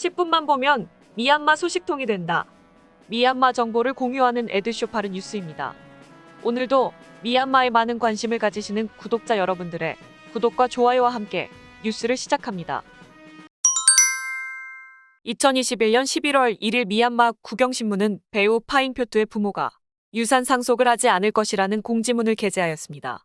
10분만 보면 미얀마 소식통이 된다. 미얀마 정보를 공유하는 에드쇼파르 뉴스입니다. 오늘도 미얀마에 많은 관심을 가지시는 구독자 여러분들의 구독과 좋아요와 함께 뉴스를 시작합니다. 2021년 11월 1일 미얀마 국영신문은 배우 파잉표투의 부모가 유산 상속을 하지 않을 것이라는 공지문을 게재하였습니다.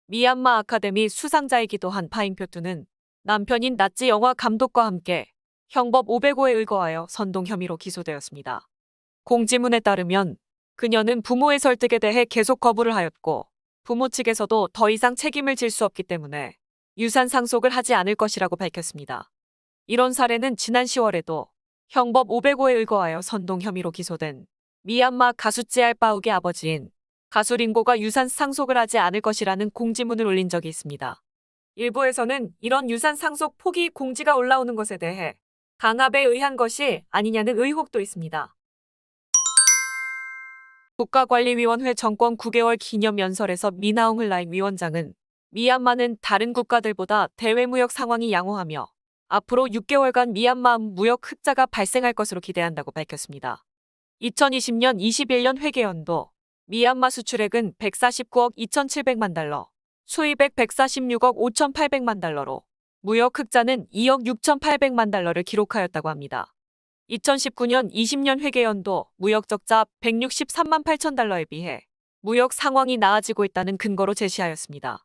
미얀마 아카데미 수상자이기도 한 파잉표투는 남편인 나치 영화 감독과 함께 형법 505에 의거하여 선동 혐의로 기소되었습니다. 공지문에 따르면 그녀는 부모의 설득에 대해 계속 거부를 하였고 부모 측에서도 더 이상 책임을 질 수 없기 때문에 유산 상속을 하지 않을 것이라고 밝혔습니다. 이런 사례는 지난 10월에도 형법 505에 의거하여 선동 혐의로 기소된 미얀마 가수 찌알 빠욱의 아버지인 가수 링고가 유산 상속을 하지 않을 것이라는 공지문을 올린 적이 있습니다. 일부에서는 이런 유산 상속 포기 공지가 올라오는 것에 대해 강압에 의한 것이 아니냐는 의혹도 있습니다. 국가관리위원회 정권 9개월 기념연설에서 미나옹 흘라잉 위원장은 미얀마는 다른 국가들보다 대외무역 상황이 양호하며 앞으로 6개월간 미얀마 무역 흑자가 발생할 것으로 기대한다고 밝혔습니다. 2020년 21년 회계연도 미얀마 수출액은 149억 2,700만 달러, 수입액 146억 5,800만 달러로 무역 흑자는 2억 6,800만 달러를 기록하였다고 합니다. 2019년 20년 회계연도 무역 적자 163만 8천 달러에 비해 무역 상황이 나아지고 있다는 근거로 제시하였습니다.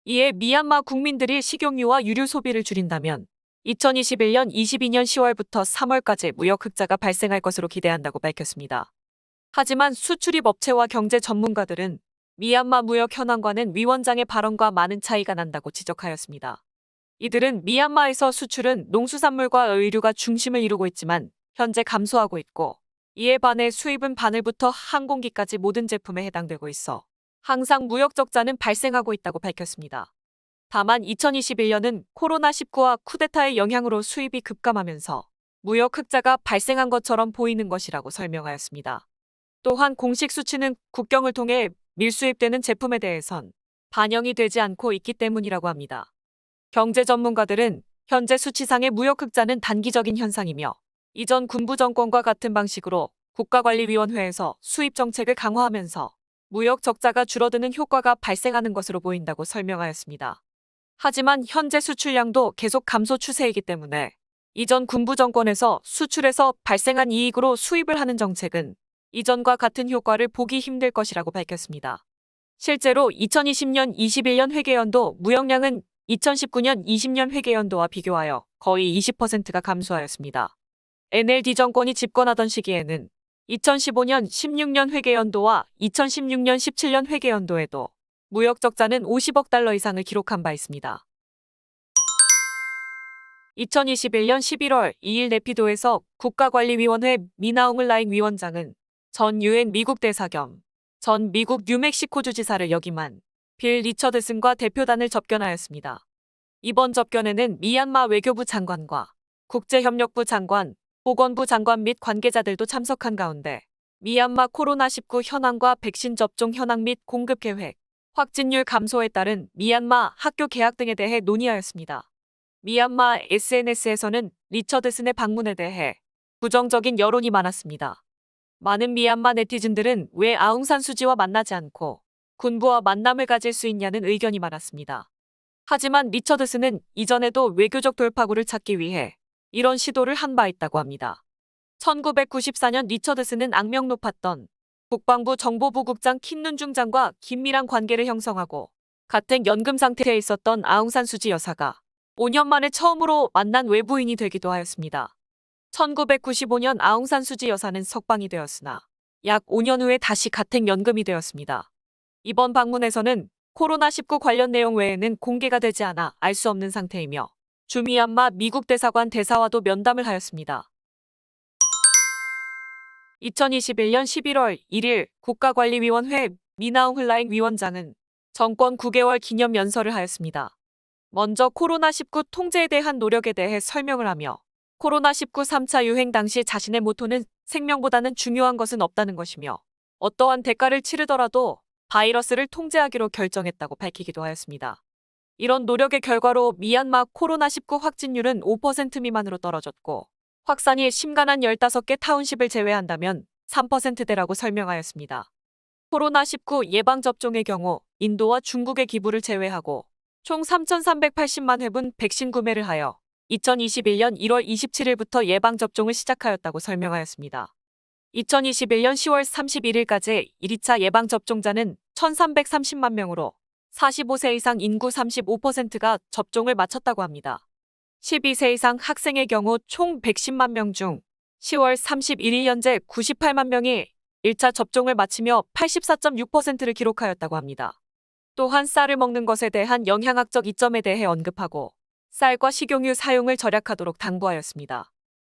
이에 미얀마 국민들이 식용유와 유류 소비를 줄인다면 2021년 22년 10월부터 3월까지 무역 흑자가 발생할 것으로 기대한다고 밝혔습니다. 하지만 수출입 업체와 경제 전문가들은 미얀마 무역 현황과는 위원장의 발언과 많은 차이가 난다고 지적하였습니다. 이들은 미얀마에서 수출은 농수산물과 의류가 중심을 이루고 있지만 현재 감소하고 있고 이에 반해 수입은 바늘부터 항공기까지 모든 제품에 해당되고 있어 항상 무역 적자는 발생하고 있다고 밝혔습니다. 다만 2021년은 코로나19와 쿠데타의 영향으로 수입이 급감하면서 무역 흑자가 발생한 것처럼 보이는 것이라고 설명하였습니다. 또한 공식 수치는 국경을 통해 밀수입되는 제품에 대해선 반영이 되지 않고 있기 때문이라고 합니다. 경제 전문가들은 현재 수치상의 무역 흑자는 단기적인 현상이며 이전 군부 정권과 같은 방식으로 국가관리위원회에서 수입 정책을 강화하면서 무역 적자가 줄어드는 효과가 발생하는 것으로 보인다고 설명하였습니다. 하지만 현재 수출량도 계속 감소 추세이기 때문에 이전 군부 정권에서 수출에서 발생한 이익으로 수입을 하는 정책은 이전과 같은 효과를 보기 힘들 것이라고 밝혔습니다. 실제로 2020년 21년 회계연도 무역량은 2019년 20년 회계연도와 비교하여 거의 20%가 감소하였습니다. NLD 정권이 집권하던 시기에는 2015년 16년 회계연도와 2016년 17년 회계연도에도 무역 적자는 50억 달러 이상을 기록한 바 있습니다. 2021년 11월 2일 네피도에서 국가관리위원회 미나옹 흘라잉 위원장은 전 유엔 미국 대사 겸 전 미국 뉴멕시코 주지사를 역임한 빌 리처드슨과 대표단을 접견하였습니다. 이번 접견에는 미얀마 외교부 장관과 국제협력부 장관, 보건부 장관 및 관계자들도 참석한 가운데 미얀마 코로나19 현황과 백신 접종 현황 및 공급 계획, 확진율 감소에 따른 미얀마 학교 개학 등에 대해 논의하였습니다. 미얀마 SNS에서는 리처드슨의 방문에 대해 부정적인 여론이 많았습니다. 많은 미얀마 네티즌들은 왜 아웅산 수지와 만나지 않고 군부와 만남을 가질 수 있냐는 의견이 많았습니다. 하지만 리처드슨은 이전에도 외교적 돌파구를 찾기 위해 이런 시도를 한 바 있다고 합니다. 1994년 리처드슨은 악명 높았던 국방부 정보부 국장 킨눈 중장과 긴밀한 관계를 형성하고 같은 연금 상태에 있었던 아웅산 수지 여사가 5년 만에 처음으로 만난 외부인이 되기도 하였습니다. 1995년 아웅산 수지 여사는 석방이 되었으나 약 5년 후에 다시 가택 연금이 되었습니다. 이번 방문에서는 코로나19 관련 내용 외에는 공개가 되지 않아 알 수 없는 상태이며 주미얀마 미국 대사관 대사와도 면담을 하였습니다. 2021년 11월 1일 국가관리위원회 미나옹 흘라잉 위원장은 정권 9개월 기념 연설을 하였습니다. 먼저 코로나19 통제에 대한 노력에 대해 설명을 하며 코로나19 3차 유행 당시 자신의 모토는 생명보다는 중요한 것은 없다는 것이며 어떠한 대가를 치르더라도 바이러스를 통제하기로 결정했다고 밝히기도 하였습니다. 이런 노력의 결과로 미얀마 코로나19 확진율은 5% 미만으로 떨어졌고 확산이 심각한 15개 타운십을 제외한다면 3%대라고 설명하였습니다. 코로나19 예방접종의 경우 인도와 중국의 기부를 제외하고 총 3,380만 회분 백신 구매를 하여 2021년 1월 27일부터 예방접종을 시작하였다고 설명하였습니다. 2021년 10월 31일까지 1차 예방접종자는 1,330만 명으로 45세 이상 인구 35%가 접종을 마쳤다고 합니다. 12세 이상 학생의 경우 총 110만 명 중 10월 31일 현재 98만 명이 1차 접종을 마치며 84.6%를 기록하였다고 합니다. 또한 쌀을 먹는 것에 대한 영양학적 이점에 대해 언급하고 쌀과 식용유 사용을 절약하도록 당부하였습니다.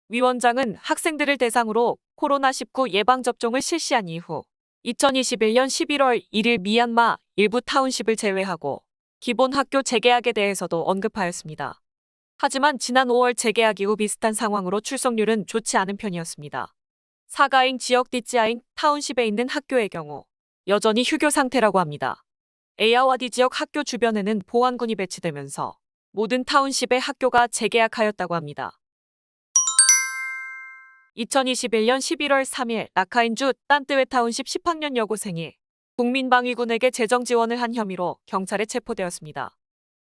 위원장은 학생들을 대상으로 코로나19 예방접종을 실시한 이후 2021년 11월 1일 미얀마 일부 타운십을 제외하고 기본 학교 재개학에 대해서도 언급하였습니다. 하지만 지난 5월 재개학 이후 비슷한 상황으로 출석률은 좋지 않은 편이었습니다. 사가잉 지역 디찌아잉 타운십에 있는 학교의 경우 여전히 휴교 상태라고 합니다. 에야와디 지역 학교 주변에는 보안군이 배치되면서 모든 타운십의 학교가 재개학하였다고 합니다. 2021년 11월 3일 라카인주 딴뜨웨 타운십 10학년 여고생이 국민방위군에게 재정 지원을 한 혐의로 경찰에 체포되었습니다.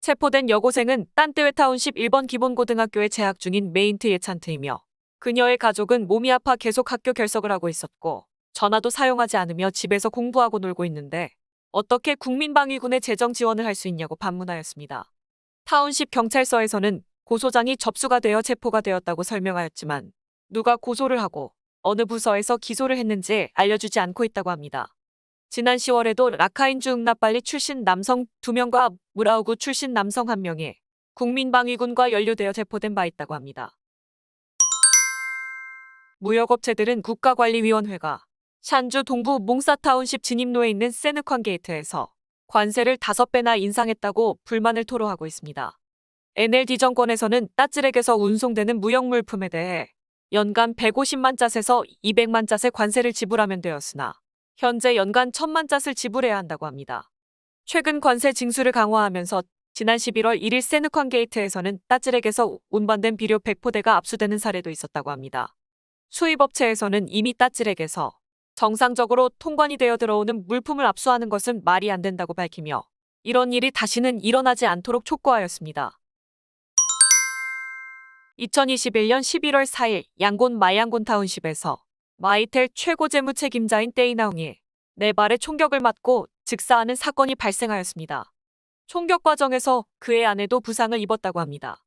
체포된 여고생은 딴뜨웨 타운십 1번 기본고등학교에 재학 중인 메인트 예찬트이며 그녀의 가족은 몸이 아파 계속 학교 결석을 하고 있었고 전화도 사용하지 않으며 집에서 공부하고 놀고 있는데 어떻게 국민방위군에 재정 지원을 할 수 있냐고 반문하였습니다. 타운십 경찰서에서는 고소장이 접수가 되어 체포가 되었다고 설명하였지만 누가 고소를 하고 어느 부서에서 기소를 했는지 알려주지 않고 있다고 합니다. 지난 10월에도 라카인주 응납발리 출신 남성 2명과 무라우구 출신 남성 1명이 국민방위군과 연루되어 체포된 바 있다고 합니다. 무역업체들은 국가관리위원회가 샨주 동부 몽사타운십 진입로에 있는 세느ኳ 게이트에서 관세를 5배나 인상했다고 불만을 토로하고 있습니다. NLD 정권에서는 따찌렉에서 운송되는 무역물품에 대해 연간 150만 잣에서 200만 잣의 관세를 지불하면 되었으나 현재 연간 1,000만 잣을 지불해야 한다고 합니다. 최근 관세 징수를 강화하면서 지난 11월 1일 세느ኳ 게이트에서는 따찌렉에서 운반된 비료 100포대가 압수되는 사례도 있었다고 합니다. 수입업체에서는 이미 따찌렉에서 정상적으로 통관이 되어 들어오는 물품을 압수하는 것은 말이 안 된다고 밝히며 이런 일이 다시는 일어나지 않도록 촉구하였습니다. 2021년 11월 4일 양곤 마양곤 타운십에서 마이텔 최고 재무책임자인 떼이나웅이 4발의 총격을 맞고 즉사하는 사건이 발생하였습니다. 총격 과정에서 그의 아내도 부상을 입었다고 합니다.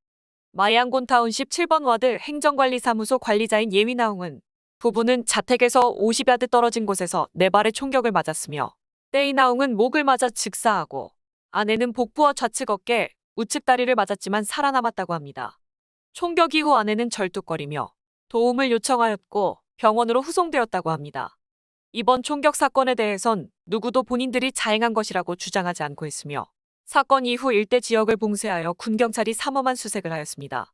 마양곤 타운십 7번 와드 행정관리사무소 관리자인 예위나웅은 부부는 자택에서 50야드 떨어진 곳에서 4발의 총격을 맞았으며 떼이나웅은 목을 맞아 즉사하고 아내는 복부와 좌측 어깨, 우측 다리를 맞았지만 살아남았다고 합니다. 총격 이후 아내는 절뚝거리며 도움을 요청하였고 병원으로 후송되었다고 합니다. 이번 총격 사건에 대해선 누구도 본인들이 자행한 것이라고 주장하지 않고 있으며 사건 이후 일대 지역을 봉쇄하여 군경찰이 삼엄한 수색을 하였습니다.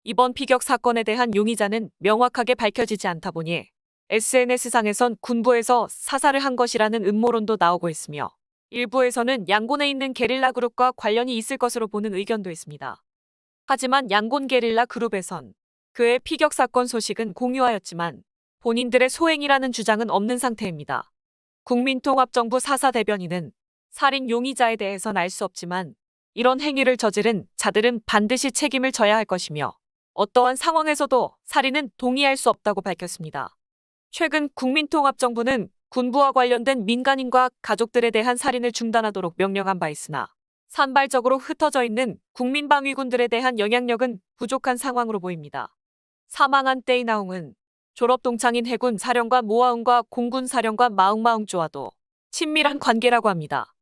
이번 피격 사건에 대한 용의자는 명확하게 밝혀지지 않다 보니 SNS상에선 군부에서 사살을 한 것이라는 음모론도 나오고 있으며 일부에서는 양곤에 있는 게릴라 그룹과 관련이 있을 것으로 보는 의견도 있습니다. 하지만 양곤 게릴라 그룹에선 그의 피격 사건 소식은 공유하였지만 본인들의 소행이라는 주장은 없는 상태입니다. 국민통합정부 사사 대변인은 살인 용의자에 대해선 알 수 없지만 이런 행위를 저지른 자들은 반드시 책임을 져야 할 것이며 어떠한 상황에서도 살인은 동의할 수 없다고 밝혔습니다. 최근 국민통합정부는 군부와 관련된 민간인과 가족들에 대한 살인을 중단하도록 명령한 바 있으나 산발적으로 흩어져 있는 국민방위군들에 대한 영향력은 부족한 상황으로 보입니다. 사망한 떼이나웅은 졸업 동창인 해군 사령관 모아웅과 공군 사령관 마웅마웅조와도 친밀한 관계라고 합니다.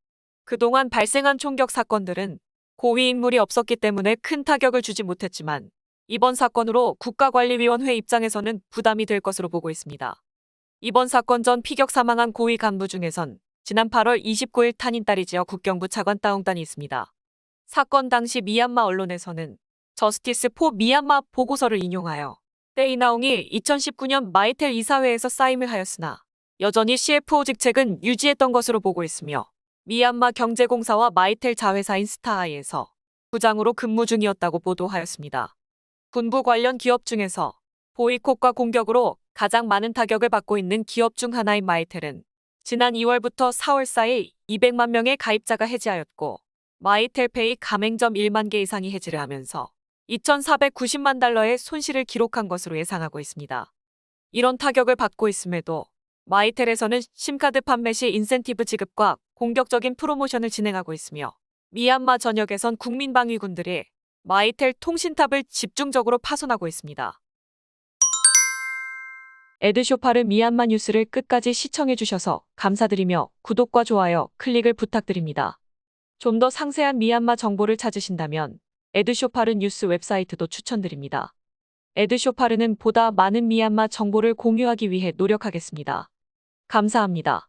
그동안 발생한 총격 사건들은 고위 인물이 없었기 때문에 큰 타격을 주지 못했지만 이번 사건으로 국가관리위원회 입장에서는 부담이 될 것으로 보고 있습니다. 이번 사건 전 피격 사망한 고위 간부 중에선 지난 8월 29일 탄인따리 지역 국경부 차관 따옹단이 있습니다. 사건 당시 미얀마 언론에서는 저스티스 포 미얀마 보고서를 인용하여 떼이나웅이 2019년 마이텔 이사회에서 사임을 하였으나 여전히 CFO 직책은 유지했던 것으로 보고 있으며 미얀마 경제공사와 마이텔 자회사인 스타아이에서 부장으로 근무 중이었다고 보도하였습니다. 군부 관련 기업 중에서 보이콧과 공격으로 가장 많은 타격을 받고 있는 기업 중 하나인 마이텔은 지난 2월부터 4월 사이 200만 명의 가입자가 해지하였고 마이텔페이 가맹점 1만 개 이상이 해지를 하면서 2,490만 달러의 손실을 기록한 것으로 예상하고 있습니다. 이런 타격을 받고 있음에도 마이텔에서는 심카드 판매 시 인센티브 지급과 공격적인 프로모션을 진행하고 있으며 미얀마 전역에선 국민방위군들이 마이텔 통신탑을 집중적으로 파손하고 있습니다. 에드쇼파르 미얀마 뉴스를 끝까지 시청해주셔서 감사드리며 구독과 좋아요, 클릭을 부탁드립니다. 좀 더 상세한 미얀마 정보를 찾으신다면 에드쇼파르 뉴스 웹사이트도 추천드립니다. 에드쇼파르는 보다 많은 미얀마 정보를 공유하기 위해 노력하겠습니다. 감사합니다.